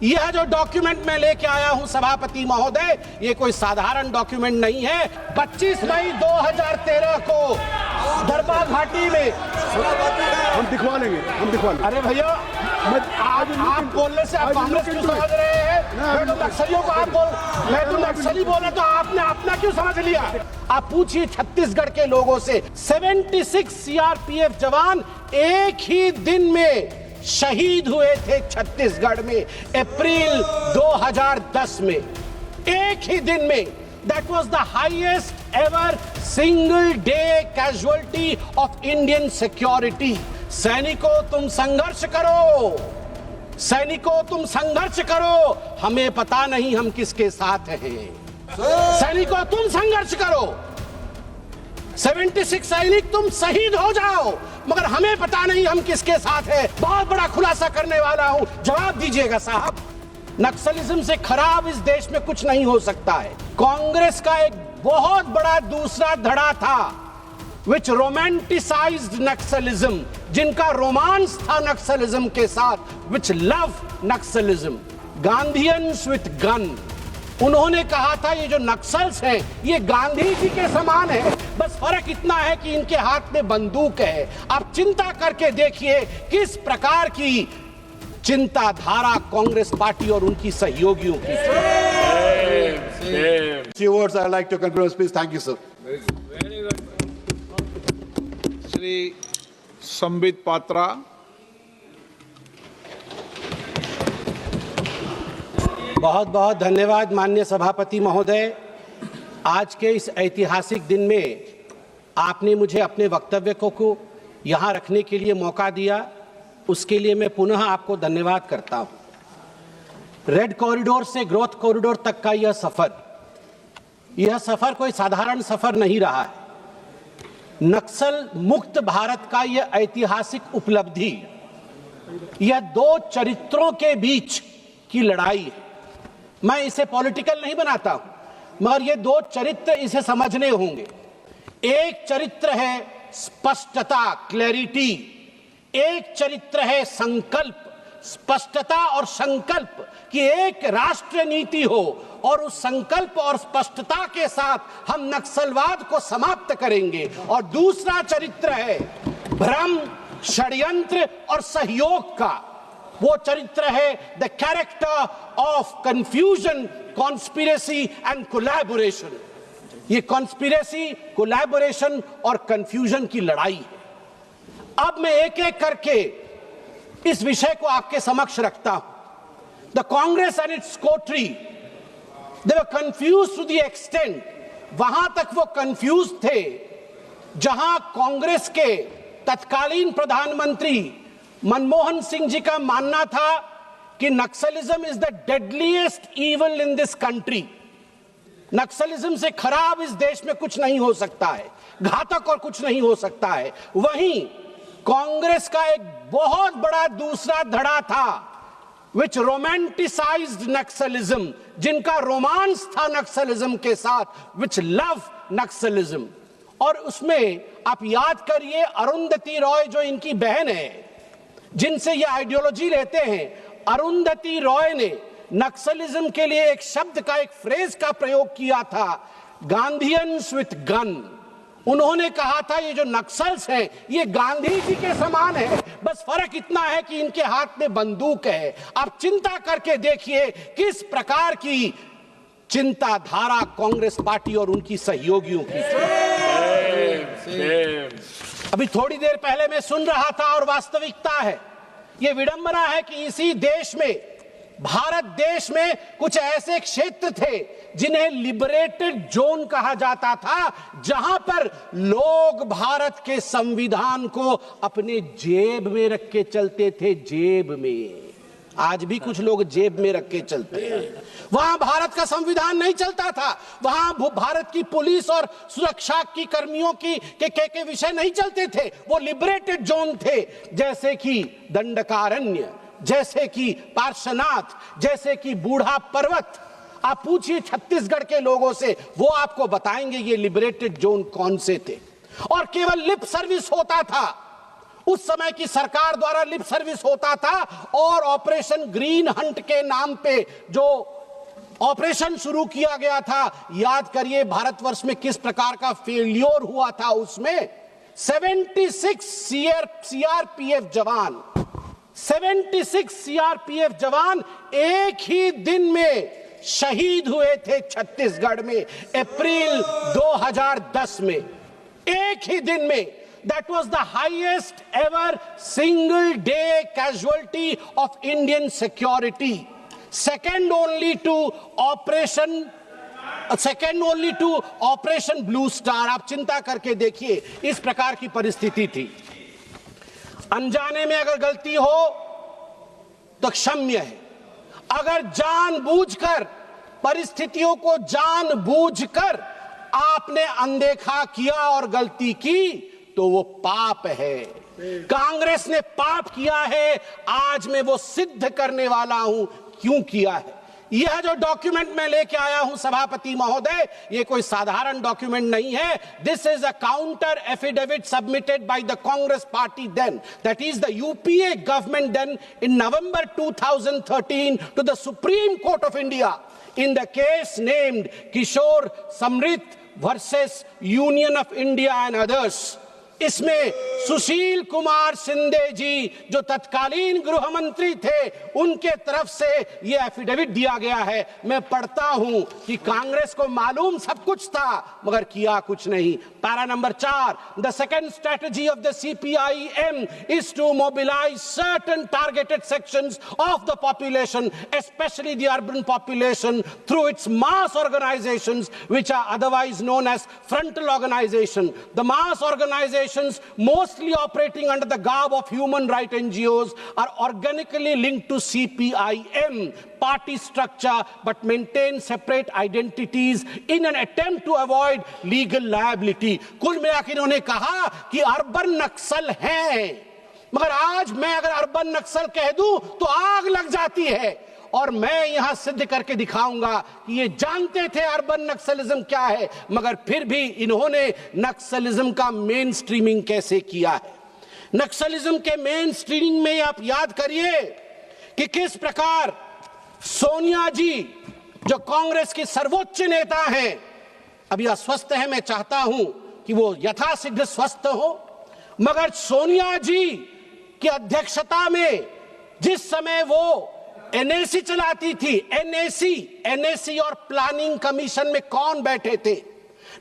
यह जो डॉक्यूमेंट मैं लेके आया हूं सभापति महोदय, ये कोई साधारण डॉक्यूमेंट नहीं है। 25 मई 2013 को दरबा घाटी में हम दिखवा लेंगे। अरे भैया, आप बोलने से आप कांग्रेस क्यों समझ रहे हैं? मैं तो नक्सलियों को मैं तो नक्सली बोला तो आपने अपना क्यों समझ लिया? आप पूछिए छत्तीसगढ़ के लोगों से, 76 सीआरपीएफ जवान एक ही दिन में शहीद हुए थे छत्तीसगढ़ में अप्रैल 2010 में, एक ही दिन में। That was the highest ever single day casualty of Indian security. सैनिकों तुम संघर्ष करो, सैनिकों तुम संघर्ष करो, हमें पता नहीं हम किसके साथ हैं। सैनिकों तुम संघर्ष करो, 76 सैनिक तुम शहीद हो जाओ, मगर हमें पता नहीं हम किसके साथ हैं। बहुत बड़ा खुलासा करने वाला हूं, जवाब दीजिएगा साहब। नक्सलिज्म से खराब इस देश में कुछ नहीं हो सकता है। कांग्रेस का एक बहुत बड़ा दूसरा धड़ा था, which romanticized नक्सलिज्म, जिनका रोमांस था नक्सलिज्म के साथ, which love Naxalism, Gandhians with gun. उन्होंने कहा था ये जो नक्सल्स हैं ये गांधी जी के समान है, बस फर्क इतना है कि इनके हाथ में बंदूक है। आप चिंता करके देखिए किस प्रकार की चिंताधारा कांग्रेस पार्टी और उनकी सहयोगियों की। Few words I'd like to conclude, please. Thank you, sir. Very good. Shri Sambit Patra. बहुत बहुत धन्यवाद माननीय सभापति महोदय। आज के इस ऐतिहासिक दिन में आपने मुझे अपने वक्तव्य को यहाँ रखने के लिए मौका दिया, उसके लिए मैं पुनः आपको धन्यवाद करता हूँ। रेड कॉरिडोर से ग्रोथ कॉरिडोर तक का यह सफर कोई साधारण सफर नहीं रहा है। नक्सल मुक्त भारत का यह ऐतिहासिक उपलब्धि, यह दो चरित्रों के बीच की लड़ाई है। मैं इसे पॉलिटिकल नहीं बनाता हूं, मगर ये दो चरित्र इसे समझने होंगे। एक चरित्र है स्पष्टता, क्लैरिटी, एक चरित्र है संकल्प, स्पष्टता और संकल्प कि एक राष्ट्र नीति हो और उस संकल्प और स्पष्टता के साथ हम नक्सलवाद को समाप्त करेंगे। और दूसरा चरित्र है भ्रम, षड्यंत्र और सहयोग का, वो चरित्र है the character of confusion, conspiracy and collaboration. ये कॉन्स्पिरेसी, कोलैबोरेशन और कंफ्यूजन की लड़ाई है। अब मैं एक एक करके इस विषय को आपके समक्ष रखता हूं। The Congress and its coterie, they were confused to the extent, वहां तक वो कंफ्यूज थे जहां कांग्रेस के तत्कालीन प्रधानमंत्री मनमोहन सिंह जी का मानना था कि Naxalism is the deadliest evil in this country. Naxalism से खराब इस देश में कुछ नहीं हो सकता है, घातक और कुछ नहीं हो सकता है। वहीं कांग्रेस का एक बहुत बड़ा दूसरा धड़ा था, which romanticized नक्सलिज्म, जिनका रोमांस था नक्सलिज्म के साथ, which love नक्सलिज्म। और उसमें आप याद करिए अरुंधति रॉय जो इनकी बहन है, जिनसे ये आइडियोलॉजी लेते हैं, अरुंधति रॉय ने नक्सलिज्म के लिए एक शब्द का, एक फ्रेज का प्रयोग किया था, गांधीयंस विथ गन। उन्होंने कहा था ये जो नक्सल्स हैं ये गांधी जी के समान है, बस फर्क इतना है कि इनके हाथ में बंदूक है। आप चिंता करके देखिए किस प्रकार की चिंताधारा कांग्रेस पार्टी और उनकी सहयोगियों की। अभी थोड़ी देर पहले मैं सुन रहा था और वास्तविकता है, ये विडंबना है कि इसी देश में, भारत देश में कुछ ऐसे क्षेत्र थे जिन्हें लिबरेटेड जोन कहा जाता था, जहां पर लोग भारत के संविधान को अपने जेब में रख के चलते थे। जेब में, आज भी कुछ लोग जेब में रख के चलते हैं। वहां भारत का संविधान नहीं चलता था, वहां भारत की पुलिस और सुरक्षा की कर्मियों के विषय नहीं चलते थे। वो लिबरेटेड जोन थे, जैसे कि दंडकारण्य, जैसे कि पार्श्वनाथ, जैसे कि बूढ़ा पर्वत। आप पूछिए छत्तीसगढ़ के लोगों से, वो आपको बताएंगे ये लिबरेटेड जोन कौन से थे। और केवल लिप सर्विस होता था, उस समय की सरकार द्वारा लिप सर्विस होता था और ऑपरेशन ग्रीन हंट के नाम पे जो ऑपरेशन शुरू किया गया था, याद करिए भारतवर्ष में किस प्रकार का फेल्योर हुआ था। उसमें 76 सीआरपीएफ जवान 76 सीआरपीएफ जवान एक ही दिन में शहीद हुए थे छत्तीसगढ़ में अप्रैल 2010 में, एक ही दिन में। That was the highest ever single day casualty of Indian security, second only to Operation Blue Star। आप चिंता करके देखिए, इस प्रकार की परिस्थिति थी। अनजाने में अगर गलती हो तो क्षम्य है, अगर जानबूझकर परिस्थितियों को जानबूझकर आपने अनदेखा किया और गलती की तो वो पाप है। कांग्रेस ने पाप किया है, आज मैं वो सिद्ध करने वाला हूं क्यों किया है। यह जो डॉक्यूमेंट मैं लेके आया हूं सभापति महोदय, ये कोई साधारण डॉक्यूमेंट नहीं है। This is a counter affidavit submitted by the Congress party then, that is the UPA government then, in November 2013 to the Supreme Court of India in the case named Kishore Samrit versus Union of India and others। इसमें सुशील कुमार शिंदे जी जो तत्कालीन गृह मंत्री थे, उनके तरफ से यह एफिडेविट दिया गया है। मैं पढ़ता हूं कि कांग्रेस को मालूम सब कुछ था मगर किया कुछ नहीं। Para number 4, the second strategy of the CPIM is to mobilise certain targeted sections of the population, especially the urban population, through its mass organizations which are otherwise known as frontal organization. The mass organizations mostly operating under the garb of human rights NGOs are organically linked to CPIM party structure but maintain separate identities in an attempt to avoid legal liability। कुल मिलाकर इन्होंने कहा कि urban नक्सल हैं, मगर आज मैं अगर अर्बन नक्सल कह दूं तो आग लग जाती है। और मैं यहां सिद्ध करके दिखाऊंगा कि ये जानते थे अर्बन नक्सलिज्म क्या है, मगर फिर भी इन्होंने नक्सलिज्म का मेन स्ट्रीमिंग कैसे किया है। नक्सलिज्म के मेन स्ट्रीमिंग में आप याद करिए कि किस प्रकार सोनिया जी जो कांग्रेस की सर्वोच्च नेता हैं, अभी अस्वस्थ है, मैं चाहता हूं कि वो यथाशीघ्र स्वस्थ हो, मगर सोनिया जी की अध्यक्षता में जिस समय वो एनएसी चलाती थी, एनएसी और प्लानिंग कमीशन में कौन बैठे थे?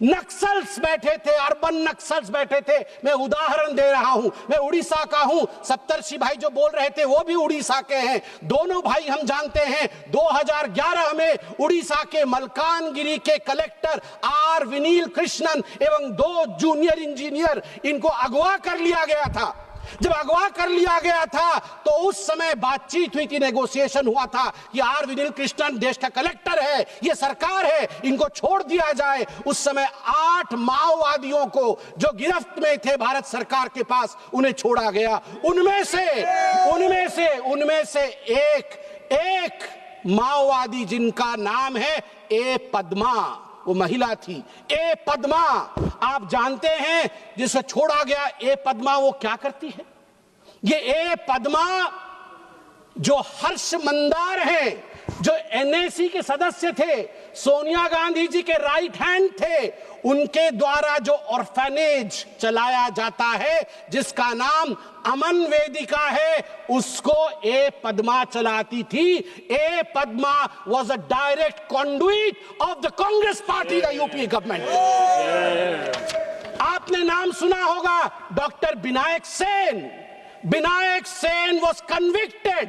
नक्सल्स बैठे थे, अर्बन नक्सल्स बैठे थे। मैं उदाहरण दे रहा हूं, मैं उड़ीसा का हूं, सप्तर्षि भाई जो बोल रहे थे वो भी उड़ीसा के हैं। दोनों भाई हम जानते हैं। 2011 में उड़ीसा के मलकानगिरी के कलेक्टर आर विनील कृष्णन एवं 2 जूनियर इंजीनियर, इनको अगवा कर लिया गया था। जब अगवा कर लिया गया था तो उस समय बातचीत हुई थी, नेगोशिएशन हुआ था कि आर विनील कृष्णन देश का कलेक्टर है, ये सरकार है, इनको छोड़ दिया जाए। उस समय 8 माओवादियों को जो गिरफ्त में थे भारत सरकार के पास, उन्हें छोड़ा गया। उनमें से एक माओवादी जिनका नाम है ए पद्मा, वो महिला थी, ए पद्मा। आप जानते हैं जिसे छोड़ा गया ए पद्मा वो क्या करती है? ये ए पद्मा जो हर्ष मंदार है, जो एनएसी के सदस्य थे, सोनिया गांधी जी के राइट हैंड थे, उनके द्वारा जो ऑर्फेनेज चलाया जाता है जिसका नाम अमन वेदिका है, उसको ए पद्मा चलाती थी। ए Padma was a direct conduit of the Congress party, the UP government. आपने नाम सुना होगा doctor Vinayak Sen. Vinayak Sen was convicted।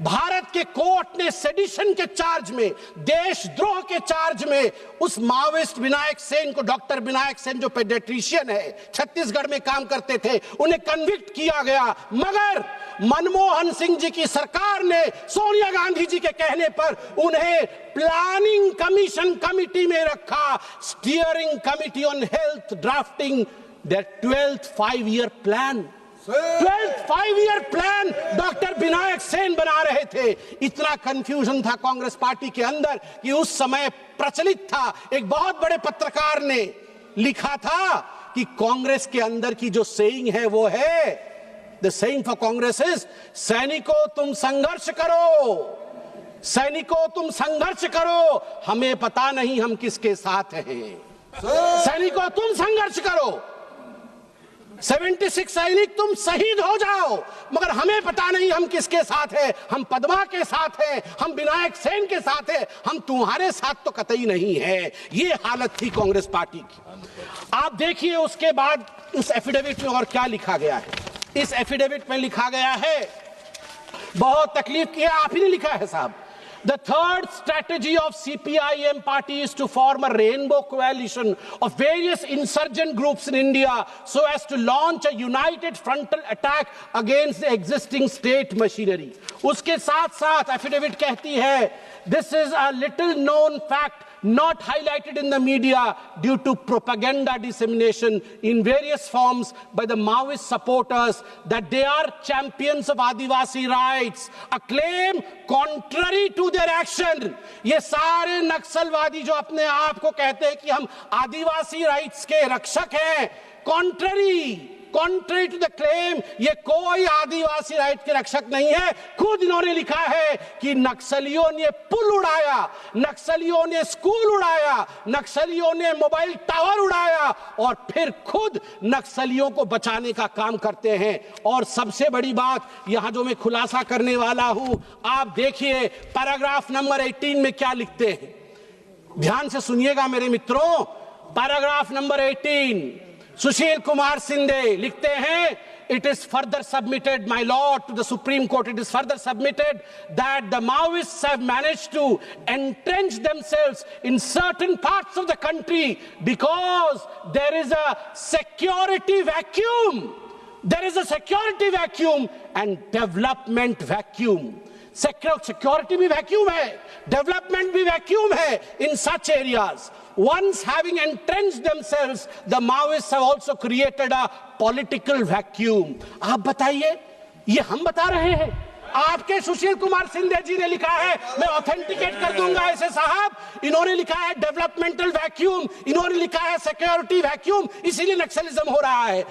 Bharat के कोर्ट ने सेडिशन के चार्ज में, देशद्रोह के चार्ज में उस माओइस्ट विनायक सेन को, डॉक्टर विनायक सेन जो पेडियाट्रिशियन है, छत्तीसगढ़ में काम करते थे, उन्हें कन्विक्ट किया गया। मगर मनमोहन सिंह जी की सरकार ने सोनिया गांधी जी के कहने पर उन्हें प्लानिंग कमीशन कमिटी में रखा, steering committee on health, drafting there 12th 5-year plan. 12th 5-year plan doctor Vinayak Sen बना रहे थे। इतना कंफ्यूजन था कांग्रेस पार्टी के अंदर कि उस समय प्रचलित था, एक बहुत बड़े पत्रकार ने लिखा था कि कांग्रेस के अंदर की जो सेइंग है वो है the saying for Congress is सैनिकों तुम संघर्ष करो, सैनिकों तुम संघर्ष करो, हमें पता नहीं हम किसके साथ हैं। सैनिकों तुम संघर्ष करो, 76 सैनिक तुम शहीद हो जाओ, मगर हमें पता नहीं हम किसके साथ हैं। हम पद्मा के साथ हैं, हम विनायक सेन के साथ हैं, हम तुम्हारे साथ तो कतई नहीं है। ये हालत थी कांग्रेस पार्टी की। आप देखिए उसके बाद उस एफिडेविट में और क्या लिखा गया है। इस एफिडेविट में लिखा गया है, बहुत तकलीफ किया, आप ही ने लिखा है साहब। The third strategy of CPIM party is to form a rainbow coalition of various insurgent groups in India so as to launch a united frontal attack against the existing state machinery. उसके साथ साथ affidavit कहती है, this is a little known fact not highlighted in the media due to propaganda dissemination in various forms by the Maoist supporters that they are champions of Adivasi rights, a claim contrary to their action. ये सारे नक्सलवादी जो अपने आप को कहते हैं कि हम आदिवासी राइट्स के रक्षक हैं, कॉन्ट्ररी टू द क्लेम, ये कोई आदिवासी राइट के रक्षक नहीं है। खुद इन्होंने लिखा है कि नक्सलियों ने पुल उड़ाया, नक्सलियों ने स्कूल उड़ाया, नक्सलियों ने मोबाइल टावर उड़ाया और फिर खुद नक्सलियों को बचाने का काम करते हैं। और सबसे बड़ी बात यहां जो मैं खुलासा करने वाला हूं, आप देखिए पैराग्राफ नंबर 18 में क्या लिखते हैं, ध्यान से सुनिएगा मेरे मित्रों। पैराग्राफ नंबर 18, सुशील कुमार शिंदे लिखते हैं, it is further submitted, my lord, to the Supreme Court, it is further submitted that the Maoists have managed to entrench themselves in certain parts of the country because there is a security vacuum. There is a security vacuum and development vacuum. Security भी vacuum है, development भी vacuum है in such areas. Once having entrenched themselves, the Maoists have also created a political vacuum. आप बताइए, ये हम बता रहे हैं, आपके सुशील कुमार शिंदे जी ने लिखा है, मैं ऑथेंटिकेट कर दूंगा ऐसे साहब। इन्होंने लिखा है डेवलपमेंटल वैक्यूम, इन्होंने लिखा है सिक्योरिटी वैक्यूम, इसीलिए नक्सलिज्म हो रहा है।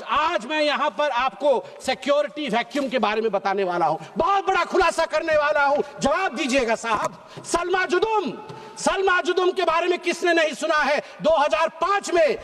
आज मैं यहां पर आपको सिक्योरिटी वैक्यूम के बारे में बताने वाला हूं, बहुत बड़ा खुलासा करने वाला हूं, जवाब दीजिएगा साहब। सलमा जुदुम के बारे में किसने नहीं सुना है? 2005 में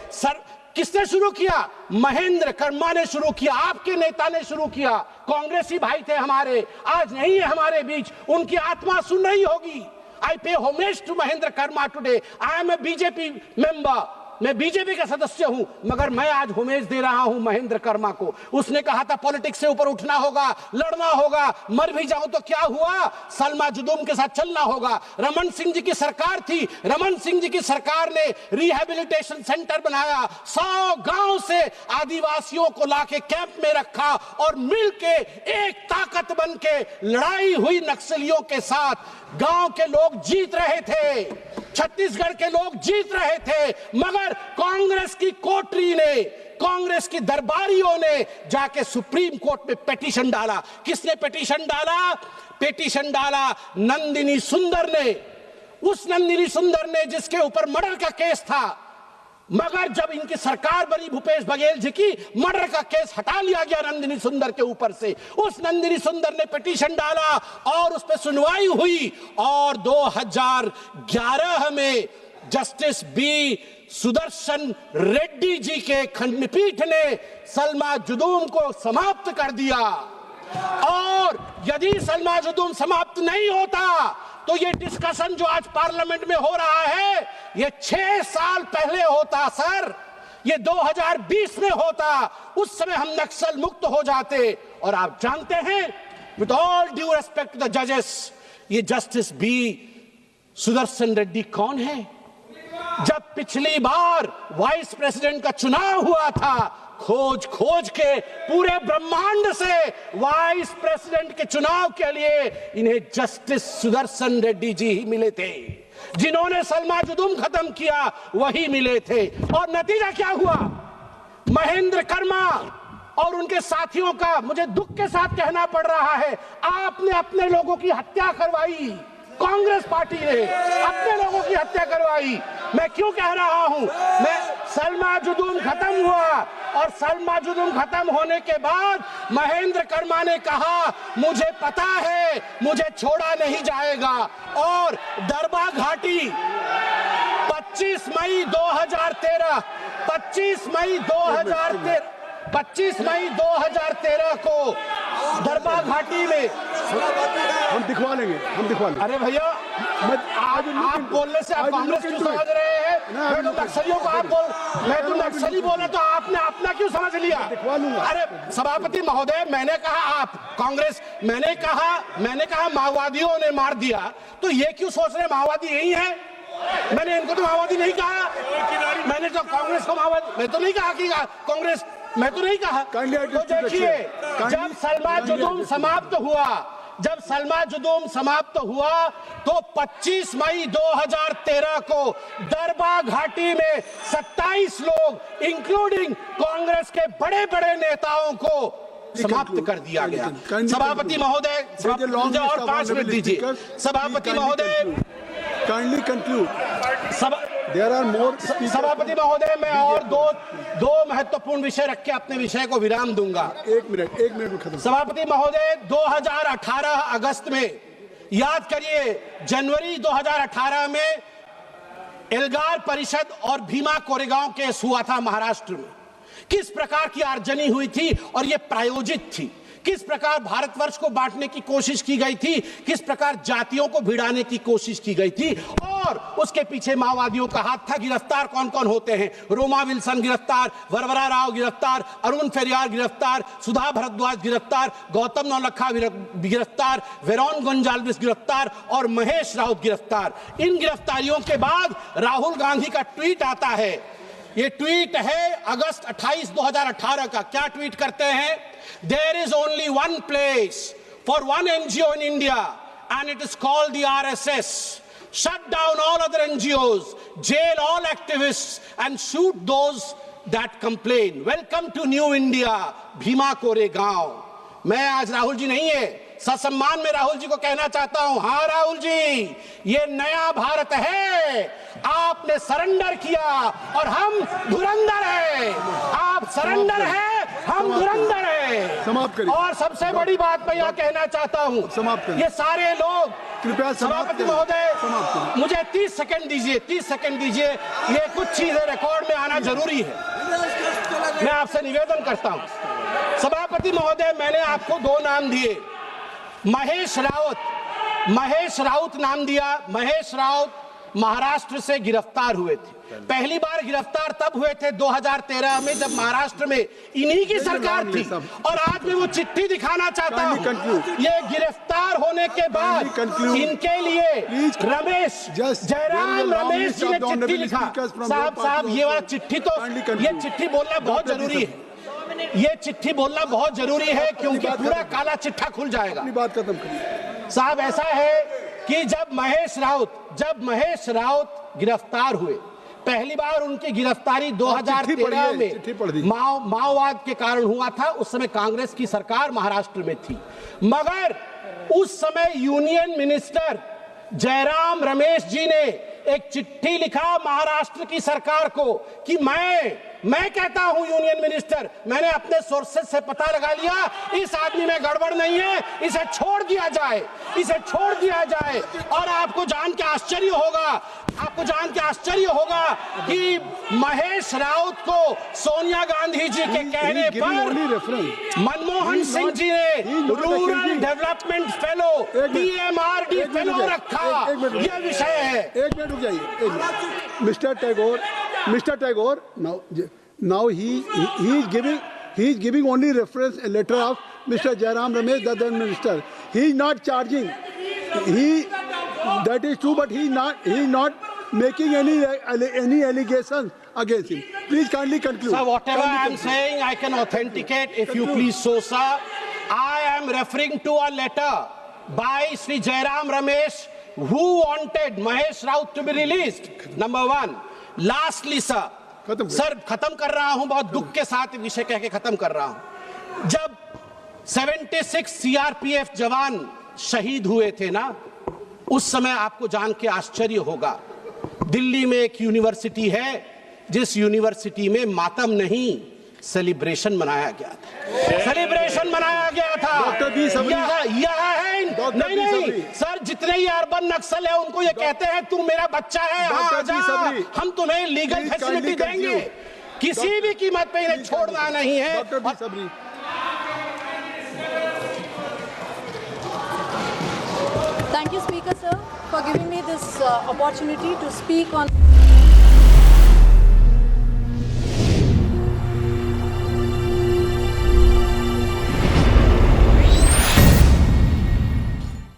किसने शुरू किया? महेंद्र कर्मा ने शुरू किया, आपके नेता ने शुरू किया, कांग्रेसी भाई थे हमारे, आज नहीं है हमारे बीच, उनकी आत्मा सुन रही होगी। I pay homage to Mahendra Karma today, I am a BJP member, मैं बीजेपी का सदस्य हूं, मगर मैं आज होमेज दे रहा हूं महेंद्र कर्मा को। उसने कहा था पॉलिटिक्स से ऊपर उठना होगा, लड़ना होगा, मर भी जाऊं तो क्या हुआ, सलमा जुदुम के साथ चलना होगा। रमन सिंह जी की सरकार थी, रमन सिंह जी की सरकार ने रिहैबिलिटेशन सेंटर बनाया, 100 गांव से आदिवासियों को लाके कैंप में रखा और मिलके एक ताकत बन के लड़ाई हुई नक्सलियों के साथ। गांव के लोग जीत रहे थे, छत्तीसगढ़ के लोग जीत रहे थे, मगर कांग्रेस की कोटरी ने, कांग्रेस की दरबारियों ने जाके सुप्रीम कोर्ट में पिटीशन डाला। किसने पिटीशन डाला? पिटीशन डाला नंदिनी सुंदर ने, उस नंदिनी सुंदर ने जिसके ऊपर मर्डर का केस था, मगर जब इनकी सरकार बनी भूपेश बघेल जी की, मर्डर का केस हटा लिया गया नंदिनी सुंदर के ऊपर से। उस नंदिनी सुंदर ने पिटीशन डाला और उस पर सुनवाई हुई और 2011 में जस्टिस बी सुदर्शन रेड्डी जी के खंडपीठ ने सलमा जुदुम को समाप्त कर दिया। और यदि सलमा जुदुम समाप्त नहीं होता तो ये डिस्कशन जो आज पार्लियामेंट में हो रहा है, ये 6 साल पहले होता सर, ये 2020 में होता, उस समय हम नक्सल मुक्त हो जाते। और आप जानते हैं, with all due respect to the जजेस, ये जस्टिस बी सुदर्शन रेड्डी कौन है? जब पिछली बार वाइस प्रेसिडेंट का चुनाव हुआ था, खोज खोज के पूरे ब्रह्मांड से वाइस प्रेसिडेंट के चुनाव के लिए इन्हें जस्टिस सुदर्शन रेड्डी जी ही मिले थे। जिन्होंने सलमा जुदुम खत्म किया वही मिले थे। और नतीजा क्या हुआ? महेंद्र कर्मा और उनके साथियों का, मुझे दुख के साथ कहना पड़ रहा है, आपने अपने लोगों की हत्या करवाई। कांग्रेस पार्टी ने अपने लोगों की हत्या करवाई। मैं क्यों कह रहा हूं? मैं सलमा जुदुम खत्म हुआ, और सलमा जुलूम खत्म होने के बाद महेंद्र कर्मा ने कहा मुझे पता है मुझे छोड़ा नहीं जाएगा, और दरबा घाटी 25 मई 2013 को दरबा घाटी में हम दिखवा लेंगे। अरे भैया आप बोलने से आप कांग्रेस क्यों समझ रहे हैं? मैं तो नक्सलियों को मैं तो नक्सली बोला तो आपने अपना क्यों समझ लिया? दिखवा लूंगा। अरे सभापति महोदय, मैंने कहा आप कांग्रेस, मैंने कहा माओवादियों ने मार दिया, तो ये क्यों सोच रहे माओवादी यही है? मैंने इनको तो माओवादी नहीं कहा, मैंने तो कांग्रेस को माओवादी मैं तो नहीं कहा कि कांग्रेस, मैं तो नहीं कहा। तो देखिए, जब सलमा जुलूम समाप्त हुआ तो 25 मई 2013 को दरबा घाटी में 27 लोग इंक्लूडिंग कांग्रेस के बड़े बड़े नेताओं को समाप्त कर दिया गया। सभापति महोदय, मुझे और 5 मिनट दीजिए। सभापति महोदय, kindly conclude. There are more. सभापति महोदय, मैं और दो महत्वपूर्ण विषय रख के अपने विषय को विराम दूंगा। एक मिनट में खत्म। सभापति महोदय, 2018 अगस्त में, याद करिए, जनवरी 2018 में एल्गार परिषद और भीमा कोरेगांव केस हुआ था महाराष्ट्र में। किस प्रकार की आर्जनी हुई थी और यह प्रायोजित थी, किस प्रकार भारतवर्ष को बांटने की कोशिश की गई थी, किस प्रकार जातियों को भिड़ाने की कोशिश की गई थी, और उसके पीछे माओवादियों का हाथ था। गिरफ्तार कौन कौन होते हैं? रोमा विल्सन गिरफ्तार, वरवरा राव गिरफ्तार, अरुण फेरियार गिरफ्तार, सुधा भारद्वाज गिरफ्तार, गौतम नौलखा गिरफ्तार, वेरोन गोंजाल्विस गिरफ्तार और महेश राउत गिरफ्तार। इन गिरफ्तारियों के बाद राहुल गांधी का ट्वीट आता है। ये ट्वीट है अगस्त 28, 2018 का। क्या ट्वीट करते हैं? There is only one place for one NGO in India and it is called the RSS. Shut down all other NGOs, jail all activists and shoot those that complain. Welcome to New India, Bhima Koregaon. मैं आज राहुल जी नहीं है, ससम्मान में राहुल जी को कहना चाहता हूं, हाँ राहुल जी, ये नया भारत है। आपने सरेंडर किया और हम धुरंधर हैं। आप सरेंडर हैं, हम धुरंधर हैं। समाप्त करिए। और सबसे बड़ी बात मैं यह कहना चाहता हूं, समाप्त करिए। ये सारे लोग, कृपया सभापति महोदय, मुझे 30 सेकंड दीजिए। ये कुछ चीजें रिकॉर्ड में आना जरूरी है, मैं आपसे निवेदन करता हूं। सभापति महोदय, मैंने आपको 2 नाम दिए, महेश राउत नाम दिया। महेश राउत महाराष्ट्र से गिरफ्तार हुए थे। पहली बार गिरफ्तार तब हुए थे 2013 में, जब महाराष्ट्र में इन्हीं की सरकार थी। और आज मैं वो चिट्ठी दिखाना चाहता हूं। ये गिरफ्तार होने के बाद इनके लिए जयराम रमेश जी ने चिट्ठी लिखा। साहब, ये वाला चिट्ठी तो, ये चिट्ठी बोलना बहुत जरूरी है। ये चिट्ठी बोलना बहुत जरूरी है, क्योंकि पूरा काला चिट्ठा खुल जाएगा। बात खत्म करिए साहब। ऐसा है कि जब महेश राउत गिरफ्तार हुए, पहली बार उनकी गिरफ्तारी 2013 में माओवाद के कारण हुआ था। उस समय कांग्रेस की सरकार महाराष्ट्र में थी, मगर उस समय यूनियन मिनिस्टर जयराम रमेश जी ने एक चिट्ठी लिखा महाराष्ट्र की सरकार को कि मैं कहता हूं यूनियन मिनिस्टर, मैंने अपने सोर्सेज से पता लगा लिया, इस आदमी में गड़बड़ नहीं है, इसे छोड़ दिया जाए। और आपको जान के आश्चर्य होगा कि महेश राउत को सोनिया गांधी जी के कहने पर मनमोहन सिंह जी ने rural development fellow, PMRD fellow रखा। यह विषय है। एक मिनट रुक जाइए। Mister Tagore, now he is giving only reference a letter of Mr. Jairam Ramesh, the then minister. He is not charging. That is true, but he is not making any allegations against him. Please kindly conclude. Sir, whatever I am saying, I can authenticate if you please so, sir. I am referring to a letter by Sri Jairam Ramesh, who wanted Mahesh Raut to be released. Number one. Lastly, sir. Sir, खत्म कर रहा हूं, बहुत दुख के साथ विषय कह के खत्म कर रहा हूं। जब 76 CRPF जवान शहीद हुए थे ना, उस समय आपको जान के आश्चर्य होगा, दिल्ली में एक यूनिवर्सिटी है, जिस यूनिवर्सिटी में मातम नहीं, सेलिब्रेशन मनाया गया था, सेलिब्रेशन मनाया गया था। डॉक्टर बी सबरी, यह है डॉक्टर नहीं बी नहीं सबरी। सर, जितने ही अर्बन नक्सल है उनको ये कहते हैं तू मेरा बच्चा है, यहाँ डॉक्टर आ बी जा, सबरी, हम तुम्हें लीगल please फैसिलिटी kindly देंगे, continue। किसी भी कीमत पे इन्हें छोड़ना नहीं है। Doctor B Sabri, Thank you, Speaker, sir, for giving me this opportunity to speak on